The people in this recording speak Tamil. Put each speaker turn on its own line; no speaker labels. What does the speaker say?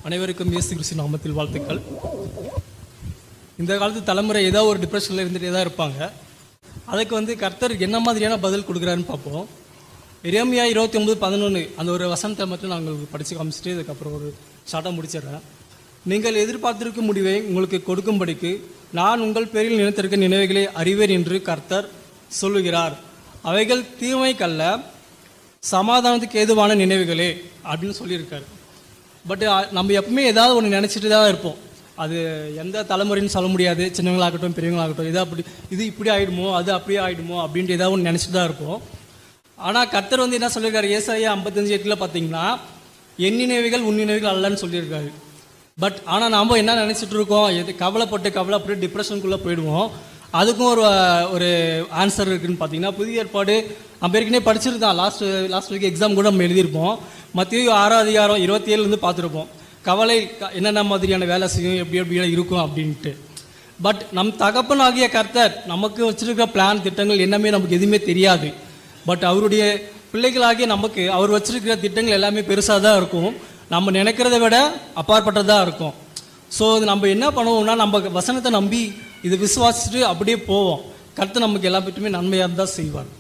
அனைவருக்கும் இயேசு கிறிஸ்து நாமத்தில் வாழ்த்துக்கள். இந்த காலத்து தலைமுறை ஏதாவது ஒரு டிப்ரெஷனில் இருந்துகிட்டே தான் இருப்பாங்க. அதுக்கு கர்த்தர் என்ன மாதிரியான பதில் கொடுக்குறாருன்னு பார்ப்போம். எரேமியா 29:11 அந்த ஒரு வசனத்தை மட்டும் நாங்கள் படித்து காமிச்சிட்டு அதுக்கப்புறம் ஒரு ஷார்ட்டாக முடிச்சிடுறேன். நீங்கள் எதிர்பார்த்திருக்கும் முடிவை உங்களுக்கு கொடுக்கும்படிக்கு நான் உங்கள் பேரில் நினைத்திருக்க நினைவுகளை அறிவேன் என்று கர்த்தர் சொல்லுகிறார். அவைகள் தீமைக்கல்ல, சமாதானத்துக்கு ஏதுவான நினைவுகளே அப்படின்னு சொல்லியிருக்காரு. பட் நம்ம எப்பவுமே ஏதாவது ஒன்று நினச்சிட்டு தான் இருப்போம். அது எந்த தலைமுறைன்னு சொல்ல முடியாது. சின்னவங்களாகட்டும் பெரியவங்களாகட்டும், இது இப்படி ஆகிடுமோ, அது அப்படியே ஆகிடுமோ அப்படின்ட்டு ஏதாவது ஒன்று நினச்சிட்டு தான் இருப்போம். ஆனால் கர்த்தர் என்ன சொல்லியிருக்காரு, ஏசாயா 55:8 பார்த்தீங்கன்னா, என் நினைவுகள் உன் நினைவுகள் அல்லன்னு சொல்லியிருக்காரு. பட் ஆனால் நாம் என்ன நினச்சிட்டு இருக்கோம், கவலைப்பட்டு டிப்ரெஷனுக்குள்ளே போயிடுவோம். அதுக்கும் ஒரு ஆன்சர் இருக்குதுன்னு பார்த்தீங்கன்னா, புதிய ஏற்பாடு நம்ம ஏற்கனவே படிச்சிருந்தான். லாஸ்ட் வீக் எக்ஸாம் கூட நம்ம எழுதியிருப்போம். மத்தேயு 6:27 பார்த்துருப்போம். கவலை என்னென்ன மாதிரியான வேலை செய்யும், எப்படி இருக்கும் அப்படின்ட்டு. பட் நம் தகப்பனாகிய கர்த்தர் நமக்கு வச்சிருக்கிற பிளான் திட்டங்கள் என்னமே நமக்கு எதுவுமே தெரியாது. பட் அவருடைய பிள்ளைகளாகிய நமக்கு அவர் வச்சிருக்கிற திட்டங்கள் எல்லாமே பெருசாக தான் இருக்கும். நம்ம நினைக்கிறத விட அப்பாற்பட்டதாக இருக்கும். ஸோ நம்ம என்ன பண்ணுவோம்னா, நம்ம வசனத்தை நம்பி இதை விசுவாசிச்சுட்டு அப்படியே போவோம். கர்த்தர் நமக்கு எல்லா பற்றியுமே நன்மையாக தான் செய்வார்.